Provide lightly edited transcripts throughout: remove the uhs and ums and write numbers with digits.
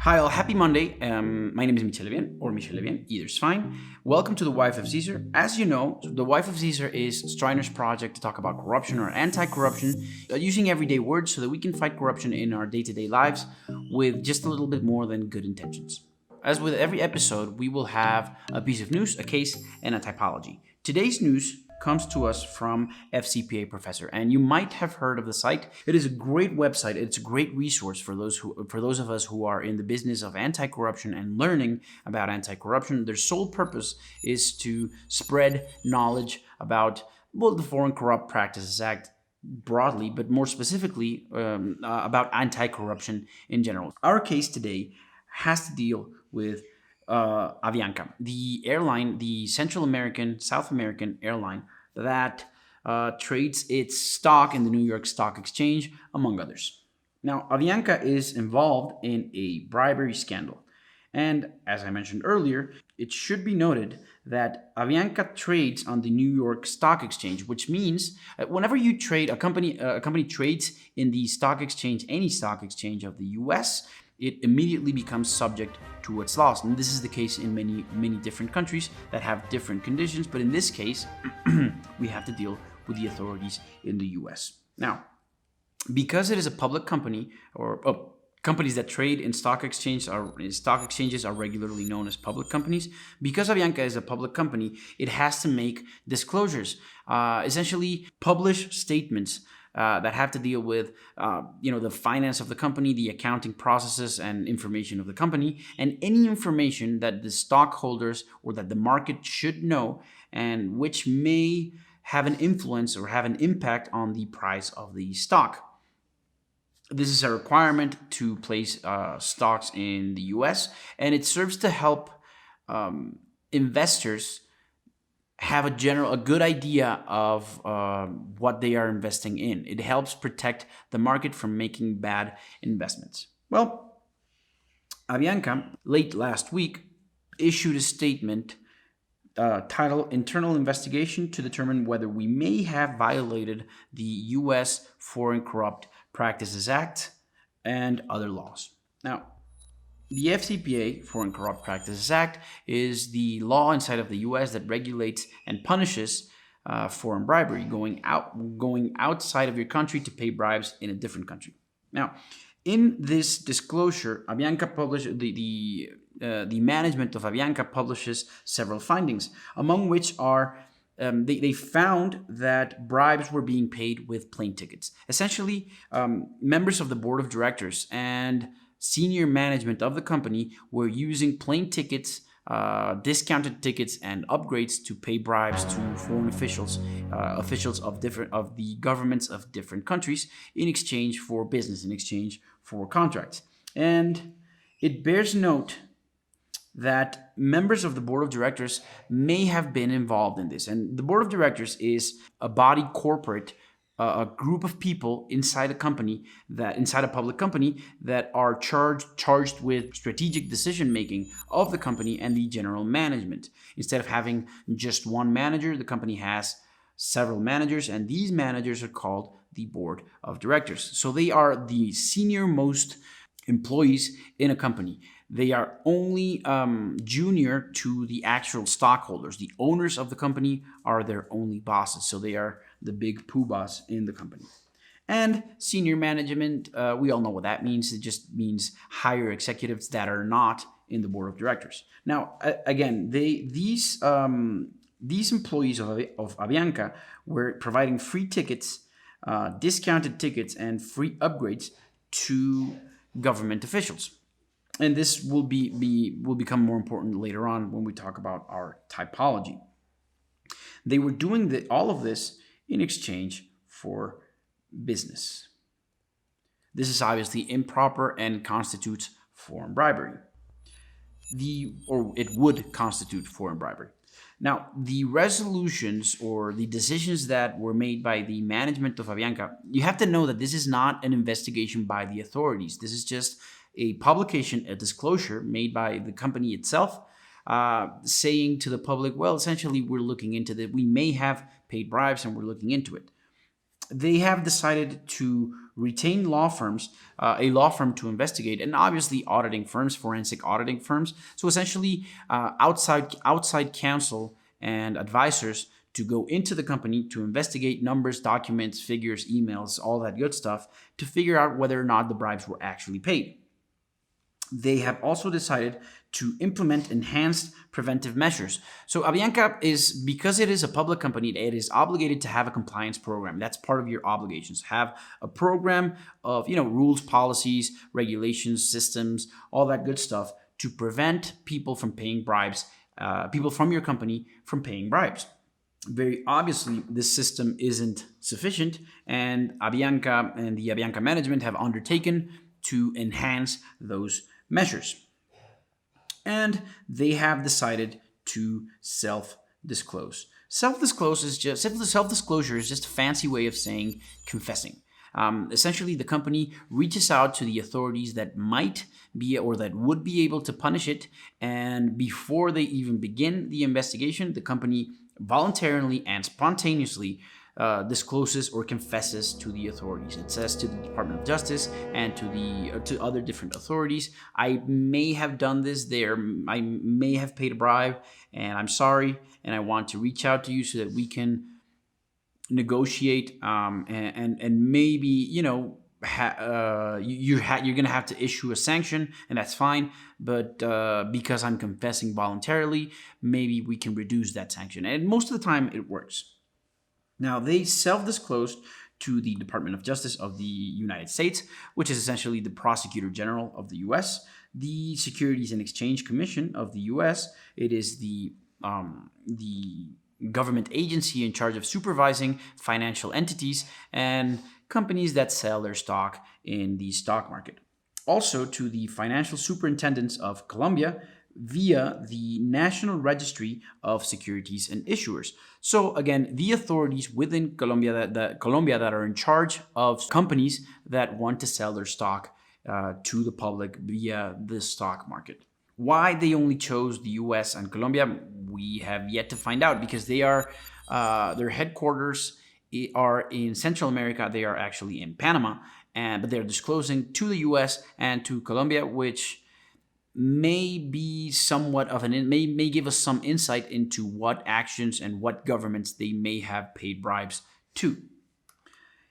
Hi all, happy Monday. My name is Michel Levien, either's fine. Welcome to The Wife of Caesar. As you know, The Wife of Caesar is Streiner's project to talk about corruption or anti-corruption, using everyday words so that we can fight corruption in our day-to-day lives with just a little bit more than good intentions. As with every episode, we will have a piece of news, a case, and a typology. Today's news comes to us from FCPA Professor, and you might have heard of the site. It is a great website. It's a great resource for those of us who are in the business of anti-corruption and learning about anti-corruption. Their sole purpose is to spread knowledge about the Foreign Corrupt Practices Act broadly, but more specifically about anti-corruption in general. Our case today has to deal with Avianca, the airline, the South American airline that trades its stock in the New York Stock Exchange, among others. Now, Avianca is involved in a bribery scandal. And as I mentioned earlier, it should be noted that Avianca trades on the New York Stock Exchange, which means whenever you trade, a company trades in the stock exchange, any stock exchange of the US, it immediately becomes subject to its laws. And this is the case in many different countries that have different conditions. But in this case, we have to deal with the authorities in the US. Now, because it is a public company, or companies that trade in stock exchanges are regularly known as public companies. Because Avianca is a public company, it has to make disclosures, essentially publish statements that have to deal with, the finance of the company, the accounting processes and information of the company, and any information that the stockholders or that the market should know, and which may have an influence or have an impact on the price of the stock. This is a requirement to place stocks in the US, and it serves to help investors have a good idea of what they are investing in. It helps protect the market from making bad investments. Well, Avianca, late last week, issued a statement titled Internal Investigation to determine whether we may have violated the U.S. Foreign Corrupt Practices Act and other laws. Now, the FCPA, Foreign Corrupt Practices Act, is the law inside of the U.S. that regulates and punishes foreign bribery, going outside of your country to pay bribes in a different country. Now, in this disclosure, Avianca published the management of Avianca publishes several findings, among which are they found that bribes were being paid with plane tickets. Essentially, members of the board of directors and senior management of the company were using plane tickets, discounted tickets, and upgrades to pay bribes to foreign officials of the governments of different countries in exchange for business, in exchange for contracts. And it bears note that members of the board of directors may have been involved in this. And the board of directors is a body corporate, a group of people inside a public company that are charged with strategic decision making of the company and the general management. Instead of having just one manager, the company has several managers, and these managers are called the board of directors. So they are the senior most employees in a company. They are only junior to the actual stockholders. The owners of the company are their only bosses. So they are the big poobahs in the company. And senior management, we all know what that means. It just means higher executives that are not in the board of directors. Now, again, these employees of Avianca were providing free tickets, discounted tickets, and free upgrades to government officials. And this will become more important later on when we talk about our typology. They were doing all of this in exchange for business. This is obviously improper and constitutes foreign bribery. It would constitute foreign bribery. Now, the resolutions or the decisions that were made by the management of Avianca, you have to know that this is not an investigation by the authorities. This is just a publication, a disclosure made by the company itself, saying to the public, well, essentially, we're looking into that. We may have paid bribes and we're looking into it. They have decided to retain law firms, a law firm to investigate, and obviously auditing firms, forensic auditing firms. So essentially, outside counsel and advisors to go into the company to investigate numbers, documents, figures, emails, all that good stuff to figure out whether or not the bribes were actually paid. They have also decided to implement enhanced preventive measures. So Avianca is, because it is a public company, it is obligated to have a compliance program. That's part of your obligations. Have a program of, rules, policies, regulations, systems, all that good stuff to prevent people from paying bribes, people from your company from paying bribes. Very obviously, this system isn't sufficient, and Avianca and the Avianca management have undertaken to enhance those measures. And they have decided to self-disclose. Self-disclosure is just a fancy way of saying confessing. Essentially, the company reaches out to the authorities that might be or that would be able to punish it, and before they even begin the investigation, the company voluntarily and spontaneously discloses or confesses to the authorities. It says to the Department of Justice and to other different authorities, I may have done this there, I may have paid a bribe, and I'm sorry, and I want to reach out to you so that we can negotiate, and maybe you're going to have to issue a sanction, and that's fine. But because I'm confessing voluntarily, maybe we can reduce that sanction. And most of the time, it works. Now, they self-disclosed to the Department of Justice of the United States, which is essentially the Prosecutor General of the U.S., the Securities and Exchange Commission of the U.S. It is the government agency in charge of supervising financial entities and companies that sell their stock in the stock market. Also to the Financial Superintendents of Colombia via the National Registry of Securities and Issuers. So again, the authorities within Colombia that are in charge of companies that want to sell their stock to the public via the stock market. Why they only chose the US and Colombia, we have yet to find out, because they are their headquarters are in Central America. They are actually in Panama, but they're disclosing to the US and to Colombia, which may be somewhat of may give us some insight into what actions and what governments they may have paid bribes to.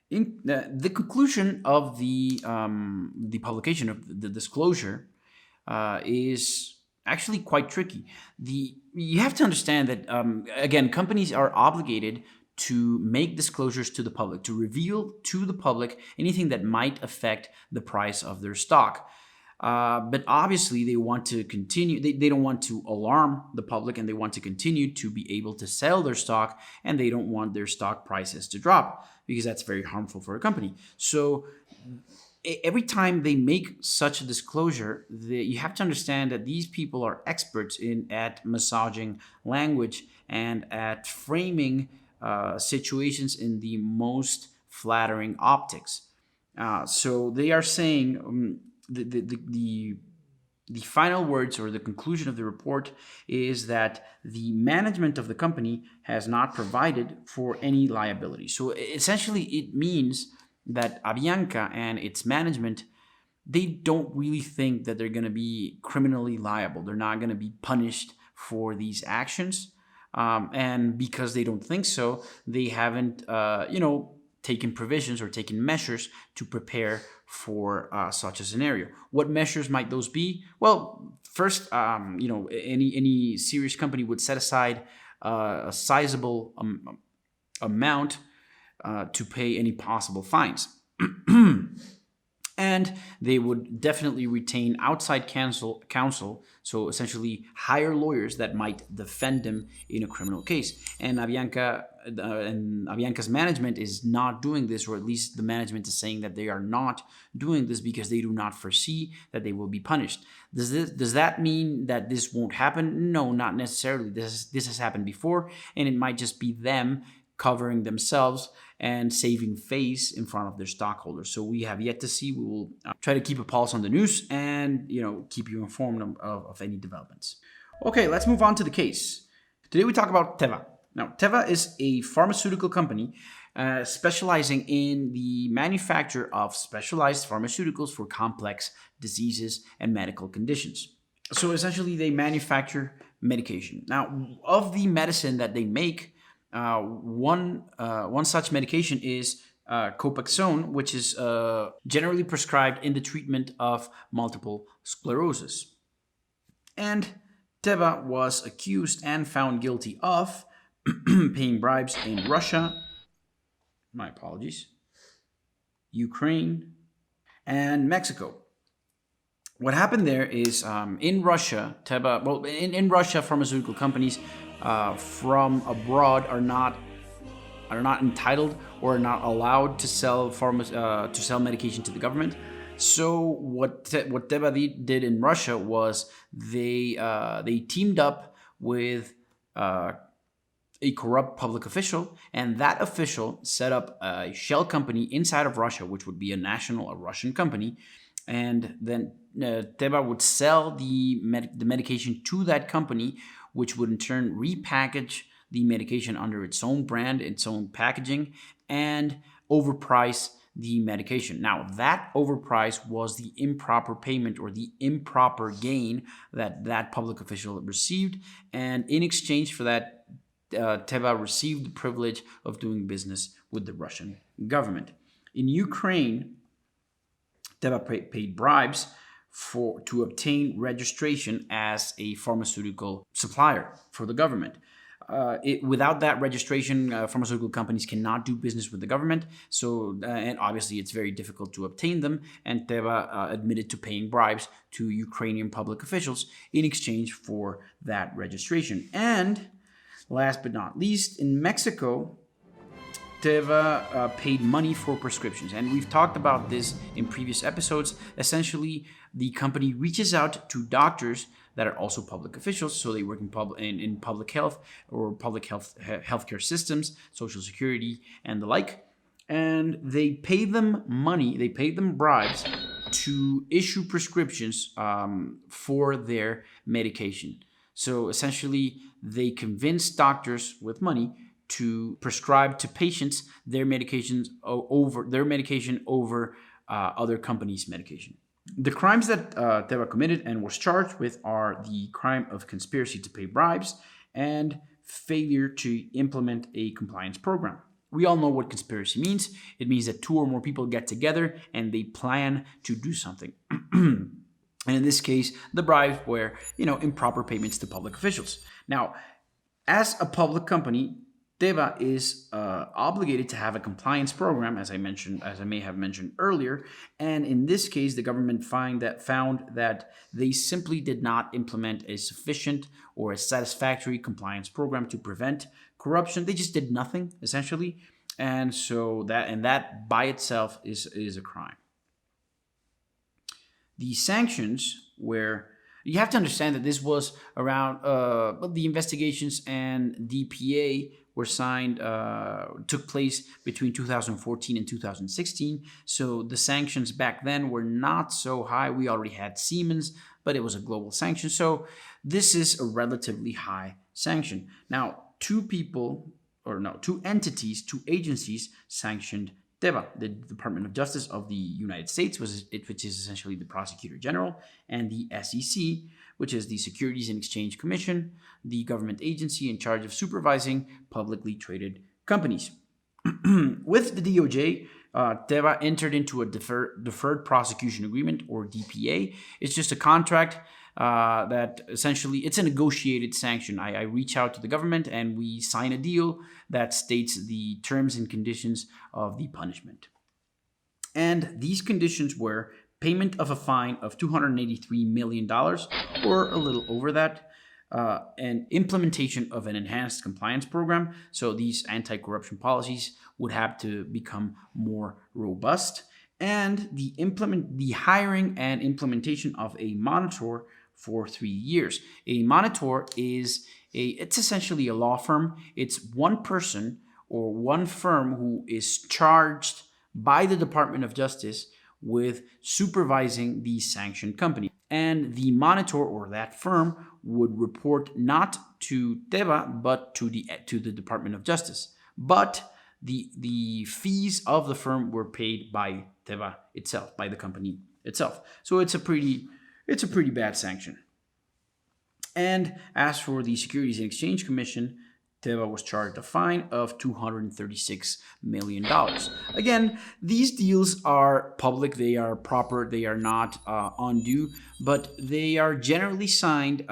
In the conclusion of the publication of the disclosure is actually quite tricky. You have to understand that again, companies are obligated to make disclosures to the public, to reveal to the public anything that might affect the price of their stock. But obviously, they want to continue. They don't want to alarm the public, and they want to continue to be able to sell their stock, and they don't want their stock prices to drop, because that's very harmful for a company. So every time they make such a disclosure, you have to understand that these people are experts at massaging language and at framing situations in the most flattering optics. So they are saying the final words or the conclusion of the report is that the management of the company has not provided for any liability. So essentially, it means that Avianca and its management, they don't really think that they're going to be criminally liable. They're not going to be punished for these actions. And because they don't think so, they haven't, taken provisions or taken measures to prepare for such a scenario. What measures might those be? Well, first, any serious company would set aside a sizable amount to pay any possible fines. And they would definitely retain outside counsel, so essentially hire lawyers that might defend them in a criminal case. And Avianca's management is not doing this, or at least the management is saying that they are not doing this because they do not foresee that they will be punished. Does that mean that this won't happen? No, not necessarily. This has happened before, and it might just be them covering themselves and saving face in front of their stockholders. So we have yet to see. We will try to keep a pulse on the news and keep you informed of any developments. Okay, let's move on to the case. Today we talk about Teva. Now, Teva is a pharmaceutical company specializing in the manufacture of specialized pharmaceuticals for complex diseases and medical conditions. So essentially, they manufacture medication. Now, of the medicine that they make, one such medication is Copaxone, which is generally prescribed in the treatment of multiple sclerosis. And Teva was accused and found guilty of paying bribes in Russia, my apologies, Ukraine, and Mexico. What happened there is in Russia, in Russia, pharmaceutical companies from abroad are not entitled or are not allowed to sell medication to the government. So what Teva did in Russia was they teamed up with a corrupt public official, and that official set up a shell company inside of Russia, which would be a Russian company, and then Teva would sell the medication to that company, which would in turn repackage the medication under its own brand, its own packaging, and overprice the medication. Now, that overprice was the improper payment or the improper gain that public official received, and in exchange for that, Teva received the privilege of doing business with the Russian government. In Ukraine, Teva paid bribes to obtain registration as a pharmaceutical supplier for the government. Without that registration, pharmaceutical companies cannot do business with the government. So, and obviously, it's very difficult to obtain them. And Teva admitted to paying bribes to Ukrainian public officials in exchange for that registration. And last but not least, in Mexico, Teva paid money for prescriptions. And we've talked about this in previous episodes. Essentially, the company reaches out to doctors that are also public officials, so they work in public health or healthcare systems, social security, and the like. And they pay them money, they pay them bribes to issue prescriptions for their medication. So essentially, they convince doctors with money to prescribe to patients their medication over other companies' medication. The crimes that Teva committed and was charged with are the crime of conspiracy to pay bribes and failure to implement a compliance program. We all know what conspiracy means. It means that two or more people get together and they plan to do something. And in this case, the bribes were, improper payments to public officials. Now, as a public company, Teva is obligated to have a compliance program, as I may have mentioned earlier, and in this case, the government found that they simply did not implement a sufficient or a satisfactory compliance program to prevent corruption. They just did nothing, essentially, and so that by itself is a crime. The sanctions were. You have to understand that this was around the investigations and DPA were took place between 2014 and 2016. So the sanctions back then were not so high. We already had Siemens, but it was a global sanction. So this is a relatively high sanction. Now, two entities, two agencies sanctioned Teva, the Department of Justice of the United States, which is essentially the Prosecutor General, and the SEC, which is the Securities and Exchange Commission, the government agency in charge of supervising publicly traded companies. With the DOJ, Teva entered into a deferred prosecution agreement, or DPA. It's just a contract that essentially, it's a negotiated sanction. I reach out to the government and we sign a deal that states the terms and conditions of the punishment. And these conditions were payment of a fine of $283 million, or a little over that, and implementation of an enhanced compliance program. So these anti-corruption policies would have to become more robust, and the hiring and implementation of a monitor for 3 years. A monitor it's essentially a law firm. It's one person or one firm who is charged by the Department of Justice with supervising the sanctioned company. And the monitor or that firm would report not to Teva, but to the Department of Justice. But the fees of the firm were paid by Teva itself, by the company itself. So it's a pretty bad sanction. And as for the Securities and Exchange Commission, Teva was charged a fine of $236 million. Again, these deals are public, they are proper, they are not undue, but they are generally signed.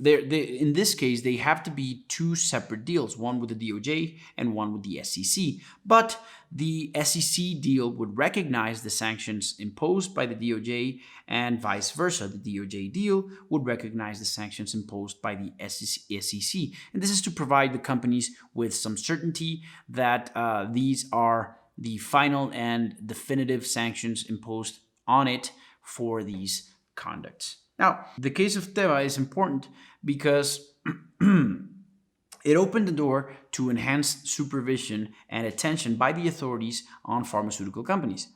In this case, they have to be two separate deals, one with the DOJ and one with the SEC. But the SEC deal would recognize the sanctions imposed by the DOJ, and vice versa. The DOJ deal would recognize the sanctions imposed by the SEC. And this is to provide the companies with some certainty that these are the final and definitive sanctions imposed on it for these conducts. Now, the case of Teva is important because it opened the door to enhanced supervision and attention by the authorities on pharmaceutical companies.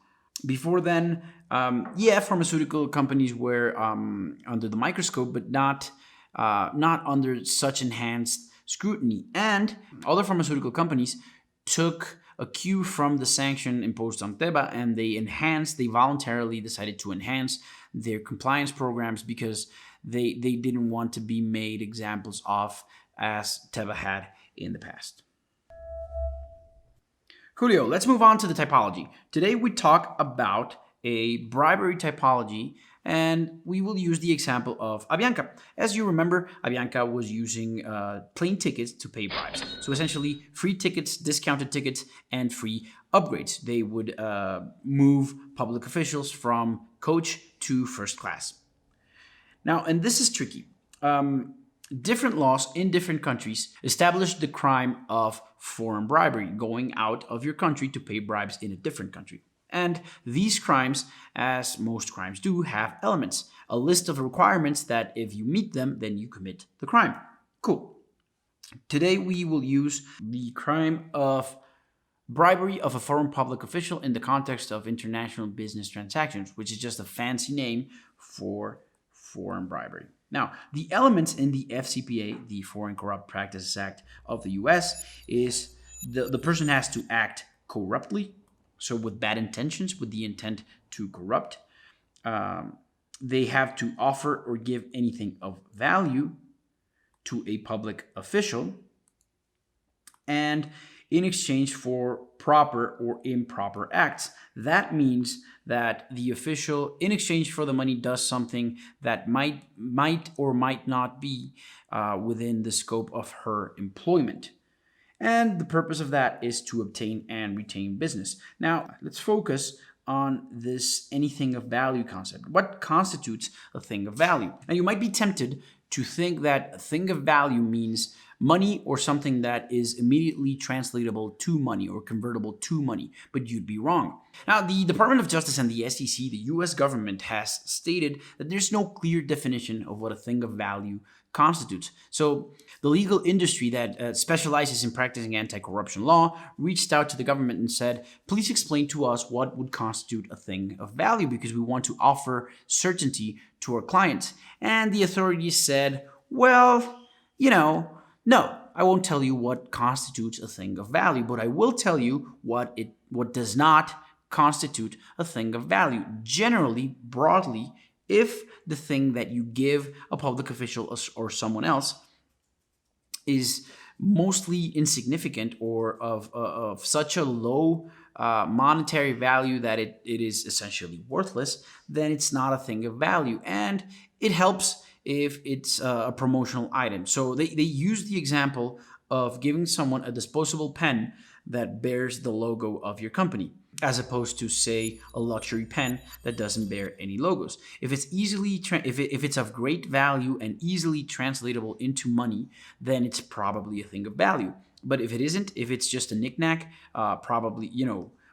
Before then, pharmaceutical companies were under the microscope, but not under such enhanced scrutiny. And other pharmaceutical companies took a cue from the sanction imposed on Teva, and they voluntarily decided to enhance their compliance programs because they didn't want to be made examples of, as Teva had in the past. Julio, let's move on to the typology. Today we talk about a bribery typology, and we will use the example of Avianca. As you remember, Avianca was using plane tickets to pay bribes. So essentially, free tickets, discounted tickets, and free upgrades. They would move public officials from coach to first class. Now, and this is tricky. Different laws in different countries establish the crime of foreign bribery, going out of your country to pay bribes in a different country. And these crimes, as most crimes do, have elements, a list of requirements that if you meet them, then you commit the crime. Cool. Today we will use the crime of bribery of a foreign public official in the context of international business transactions, which is just a fancy name for foreign bribery. Now, the elements in the FCPA, the Foreign Corrupt Practices Act of the US, is the person has to act corruptly, so with bad intentions, with the intent to corrupt. They have to offer or give anything of value to a public official, and in exchange for proper or improper acts. That means that the official, in exchange for the money, does something that might or might not be within the scope of her employment. And the purpose of that is to obtain and retain business. Now, let's focus on this anything of value concept. What constitutes a thing of value? Now, you might be tempted to think that a thing of value means money or something that is immediately translatable to money or convertible to money, but you'd be wrong. Now, the Department of Justice and the SEC, the US government, has stated that there's no clear definition of what a thing of value constitutes. So the legal industry that specializes in practicing anti-corruption law reached out to the government and said, please explain to us what would constitute a thing of value, because we want to offer certainty to our clients. And the authorities said, well, no, I won't tell you what constitutes a thing of value, but I will tell you what does not constitute a thing of value. Generally, broadly, if the thing that you give a public official or someone else is mostly insignificant or of such a low monetary value that it is essentially worthless, then it's not a thing of value. And it helps if it's a promotional item. So they use the example of giving someone a disposable pen that bears the logo of your company, as opposed to, say, a luxury pen that doesn't bear any logos. If it's if it's of great value and easily translatable into money, then it's probably a thing of value. But if it isn't, if it's just a knickknack, probably,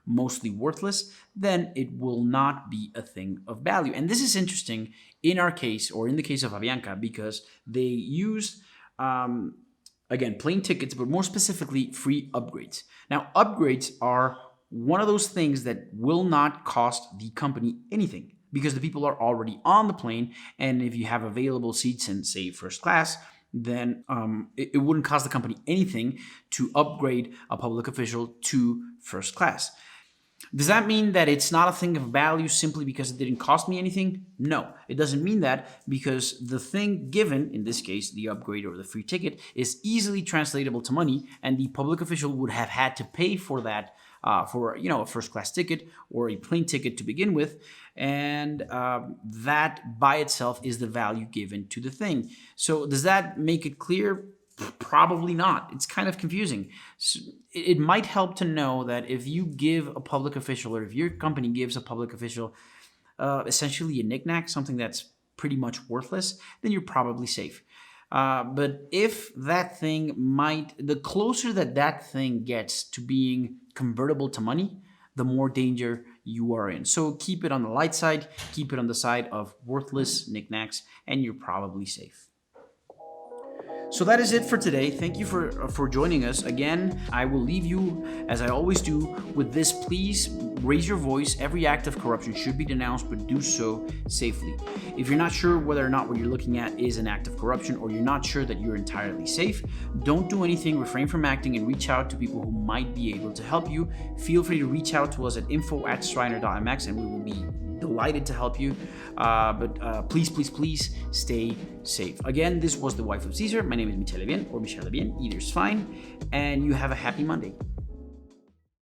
mostly worthless, then it will not be a thing of value. And this is interesting in our case, or in the case of Avianca, because they use, again, plane tickets, but more specifically, free upgrades. Now, upgrades are one of those things that will not cost the company anything, because the people are already on the plane, and if you have available seats in, say, first class, then it wouldn't cost the company anything to upgrade a public official to first class. Does that mean that it's not a thing of value simply because it didn't cost me anything? No, it doesn't mean that, because the thing given, in this case, the upgrade or the free ticket, is easily translatable to money, and the public official would have had to pay for that, for a first class ticket or a plane ticket to begin with, and that by itself is the value given to the thing. So does that make it clear? Probably not. It's kind of confusing. So it might help to know that if you give a public official, or if your company gives a public official essentially a knickknack, something that's pretty much worthless, then you're probably safe. But if that thing the closer that thing gets to being convertible to money, the more danger you are in. So keep it on the light side, keep it on the side of worthless knickknacks, and you're probably safe. So that is it for today. Thank you for joining us. Again, I will leave you, as I always do, with this. Please raise your voice. Every act of corruption should be denounced, but do so safely. If you're not sure whether or not what you're looking at is an act of corruption, or you're not sure that you're entirely safe, don't do anything, refrain from acting, and reach out to people who might be able to help you. Feel free to reach out to us at info@streiner.mx, and we will be delighted to help you. But please stay safe. Again, this was The Wife of Caesar. My name is Michel Bien, or Michel Bien, either's fine, and you have a happy Monday.